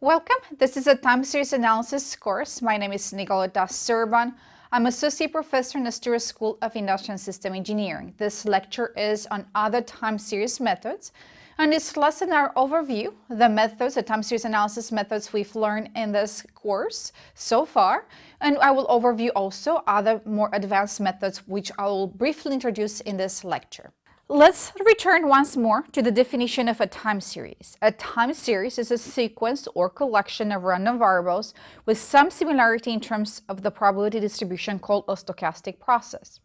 Welcome. This is a time series analysis course. My name is Nicoleta Serban. I'm Associate Professor in the Stewart School of Industrial and System Engineering. This lecture is on other time series methods. And this lesson, our overview, the methods, the time series analysis methods we've learned in this course so far. And I will overview also other more advanced methods, which I will briefly introduce in this lecture. Let's return once more to the definition of a time series. A time series is a sequence or collection of random variables with some similarity in terms of the probability distribution called a stochastic process.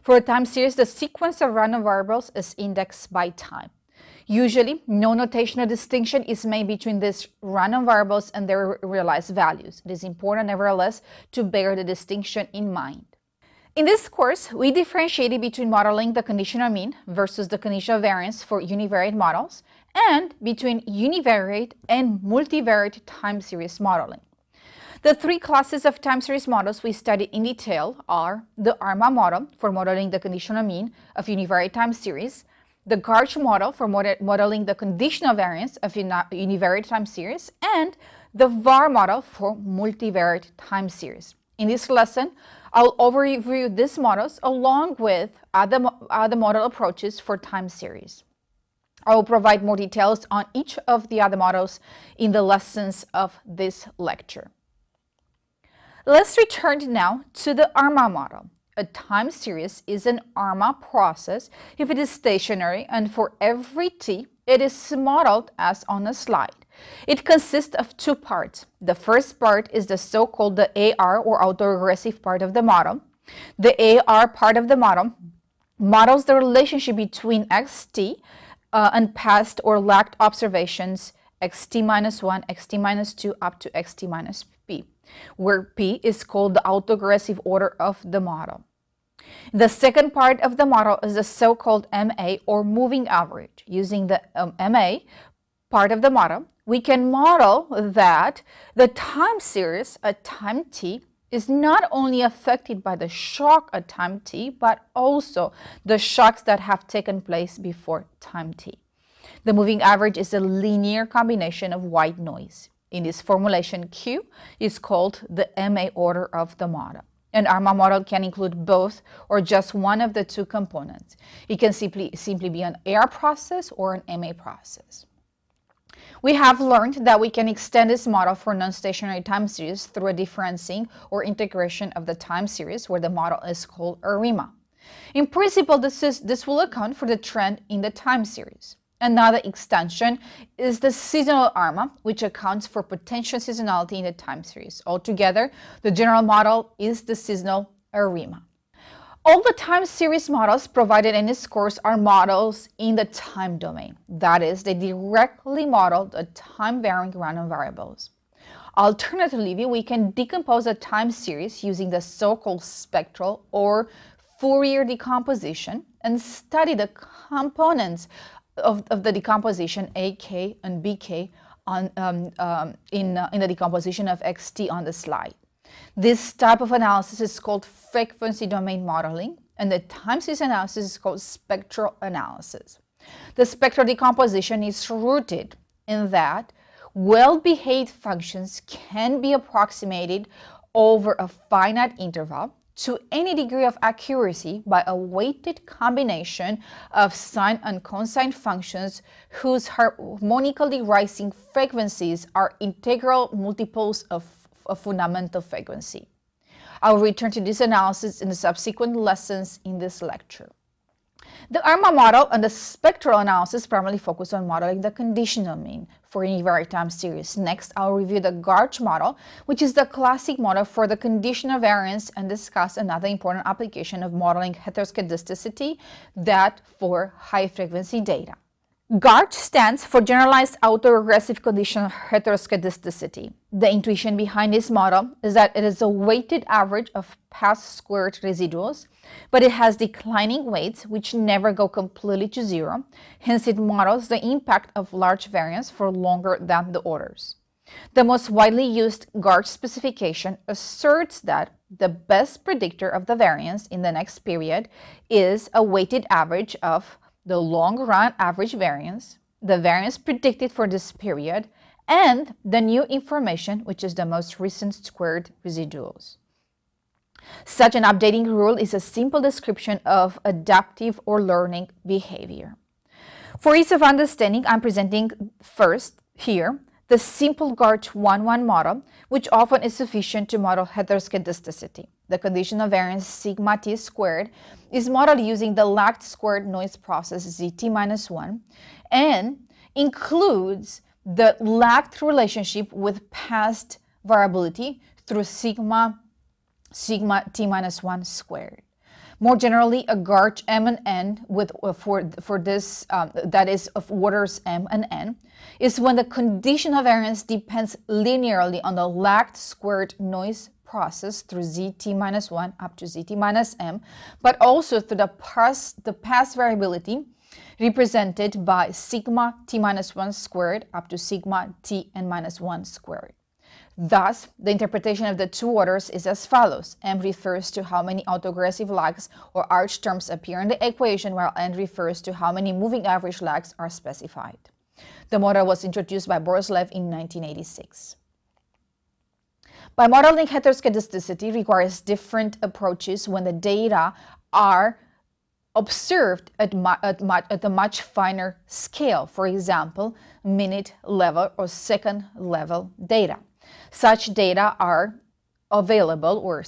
For a time series, the sequence of random variables is indexed by time. Usually, no notational distinction is made between these random variables and their realized values. It is important, nevertheless, to bear the distinction in mind. In this course, we differentiated between modeling the conditional mean versus the conditional variance for univariate models and between univariate and multivariate time series modeling. The three classes of time series models we studied in detail are the ARMA model for modeling the conditional mean of univariate time series, the GARCH model for modeling the conditional variance of univariate time series, and the VAR model for multivariate time series. In this lesson, I'll overview these models along with other model approaches for time series. I will provide more details on each of the other models in the lessons of this lecture. Let's return now to the ARMA model. A time series is an ARMA process if it is stationary, and for every t, it is modeled as on a slide. It consists of two parts. The first part is the so-called AR or autoregressive part of the model. The AR part of the model models the relationship between xt and past or lagged observations xt-1, xt-2 up to xt-p, where p is called the autoregressive order of the model. The second part of the model is the so-called MA or moving average. Using the MA part of the model, we can model that the time series at time t is not only affected by the shock at time t, but also the shocks that have taken place before time t. The moving average is a linear combination of white noise. In this formulation, Q is called the MA order of the model. An ARMA model can include both or just one of the two components. It can simply be an AR process or an MA process. We have learned that we can extend this model for non-stationary time series through a differencing or integration of the time series, where the model is called ARIMA. In principle, this will account for the trend in the time series. Another extension is the seasonal ARMA, which accounts for potential seasonality in the time series. Altogether, the general model is the seasonal ARIMA. All the time series models provided in this course are models in the time domain. That is, they directly model the time-varying random variables. Alternatively, we can decompose a time series using the so-called spectral or Fourier decomposition and study the components of the decomposition AK and BK in the decomposition of XT on the slide. This type of analysis is called frequency domain modeling, and the time series analysis is called spectral analysis. The spectral decomposition is rooted in that well-behaved functions can be approximated over a finite interval to any degree of accuracy by a weighted combination of sine and cosine functions whose harmonically rising frequencies are integral multiples of a fundamental frequency. I will return to this analysis in the subsequent lessons in this lecture. The ARMA model and the spectral analysis primarily focus on modeling the conditional mean for univariate time series. Next, I'll review the GARCH model, which is the classic model for the conditional variance, and discuss another important application of modeling heteroscedasticity, that for high-frequency data. GARCH stands for Generalized Autoregressive Conditional Heteroscedasticity. The intuition behind this model is that it is a weighted average of past squared residuals, but it has declining weights which never go completely to zero. Hence, it models the impact of large variance for longer than the orders. The most widely used GARCH specification asserts that the best predictor of the variance in the next period is a weighted average of the long-run average variance, the variance predicted for this period, and the new information, which is the most recent squared residuals. Such an updating rule is a simple description of adaptive or learning behavior. For ease of understanding, I'm presenting first here the simple GARCH-11 model, which often is sufficient to model heteroscedasticity. The condition of variance sigma t squared is modeled using the lagged squared noise process zt-1 and includes the lagged relationship with past variability through sigma t-1 squared. More generally, a GARCH M and N for this that is of orders M and N is when the condition of variance depends linearly on the lagged squared noise process through zt-1 up to zt-m, but also through the past variability represented by sigma t-1 squared up to sigma t-n-1 squared. Thus, the interpretation of the two orders is as follows. M refers to how many autoaggressive lags or arch terms appear in the equation, while N refers to how many moving average lags are specified. The model was introduced by Borislev in 1986. By modeling heteroscedasticity requires different approaches when the data are observed at a much finer scale, for example, minute level or second level data. Such data are available or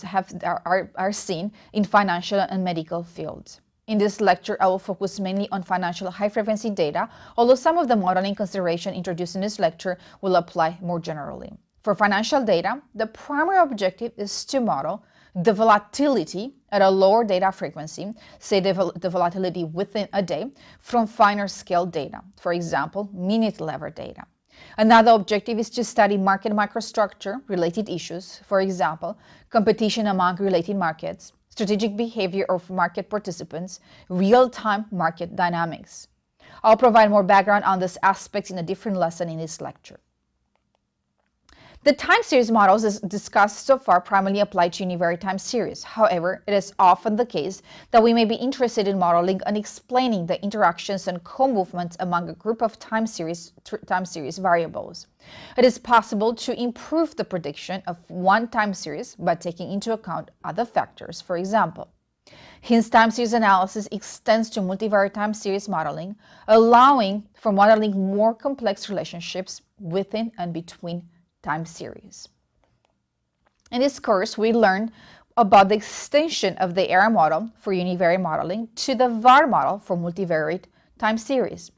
are seen in financial and medical fields. In this lecture, I will focus mainly on financial high-frequency data, although some of the modeling consideration introduced in this lecture will apply more generally. For financial data, the primary objective is to model the volatility at a lower data frequency, say the volatility within a day, from finer scale data, for example, minute level data. Another objective is to study market microstructure, related issues, for example, competition among related markets, strategic behavior of market participants, real-time market dynamics. I'll provide more background on this aspect in a different lesson in this lecture. The time series models as discussed so far primarily apply to univariate time series. However, it is often the case that we may be interested in modeling and explaining the interactions and co-movements among a group of time series variables. It is possible to improve the prediction of one time series by taking into account other factors. For example, hence time series analysis extends to multivariate time series modeling, allowing for modeling more complex relationships within and between time series. In this course, we learned about the extension of the error model for univariate modeling to the VAR model for multivariate time series.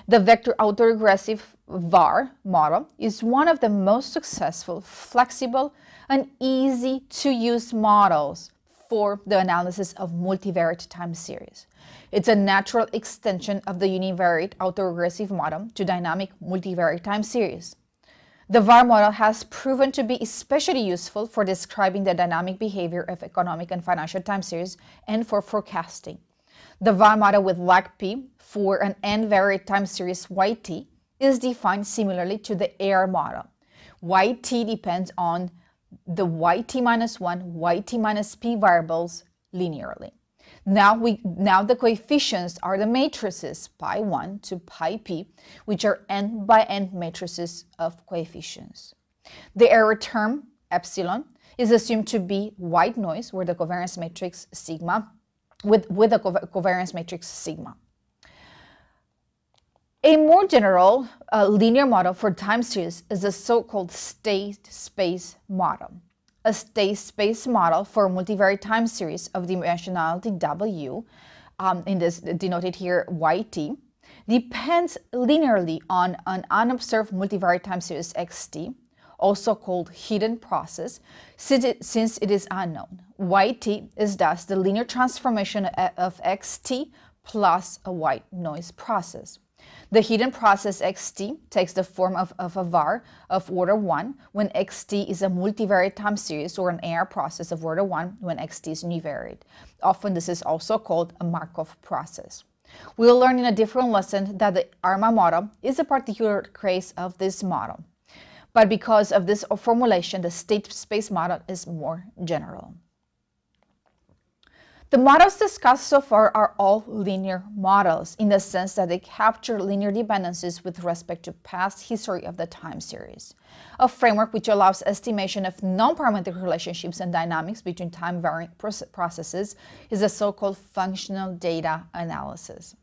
The vector autoregressive VAR model is one of the most successful, flexible, and easy to use models for the analysis of multivariate time series. It's a natural extension of the univariate autoregressive model to dynamic multivariate time series. The VAR model has proven to be especially useful for describing the dynamic behavior of economic and financial time series and for forecasting. The VAR model with lag p for an n-variate time series yt is defined similarly to the error model. Yt depends on the yt-1, yt-p variables linearly. Now the coefficients are the matrices pi1 to pi p, which are n by n matrices of coefficients. The error term, epsilon, is assumed to be white noise where the covariance matrix sigma, with a covariance matrix sigma. A more general linear model for time series is the so-called state space model. A state space model for multivariate time series of dimensionality W, in this denoted here yt, depends linearly on an unobserved multivariate time series xt, also called hidden process, since it is unknown. Yt is thus the linear transformation of xt plus a white noise process. The hidden process xt takes the form of a VAR of order 1 when xt is a multivariate time series, or an AR process of order 1 when xt is univariate. Often this is also called a Markov process. We'll learn in a different lesson that the ARMA model is a particular case of this model. But because of this formulation, the state space model is more general. The models discussed so far are all linear models in the sense that they capture linear dependencies with respect to past history of the time series. A framework which allows estimation of non-parametric relationships and dynamics between time-varying processes is the so-called functional data analysis.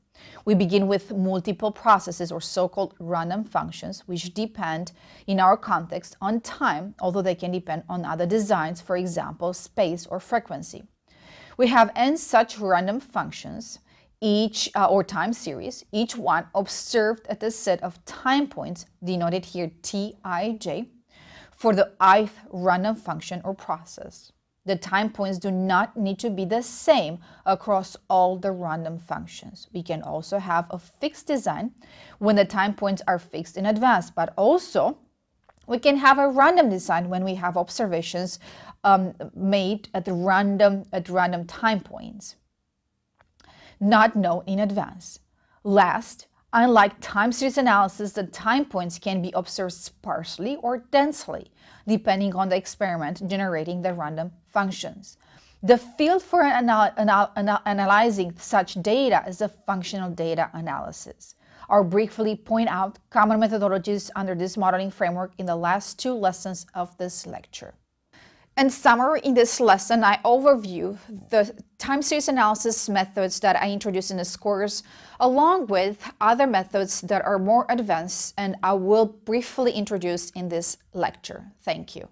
We begin with multiple processes or so-called random functions which depend, in our context, on time, although they can depend on other designs, for example, space or frequency. We have n such random functions, or time series, each one observed at a set of time points, denoted here Tij, for the ith random function or process. The time points do not need to be the same across all the random functions. We can also have a fixed design when the time points are fixed in advance, but also we can have a random design when we have observations made at random time points, not known in advance. Last, unlike time series analysis, the time points can be observed sparsely or densely, depending on the experiment generating the random functions. The field for analyzing such data is the functional data analysis. I'll briefly point out common methodologies under this modeling framework in the last 2 lessons of this lecture. In summary, in this lesson, I overview the time series analysis methods that I introduced in this course, along with other methods that are more advanced and I will briefly introduce in this lecture. Thank you.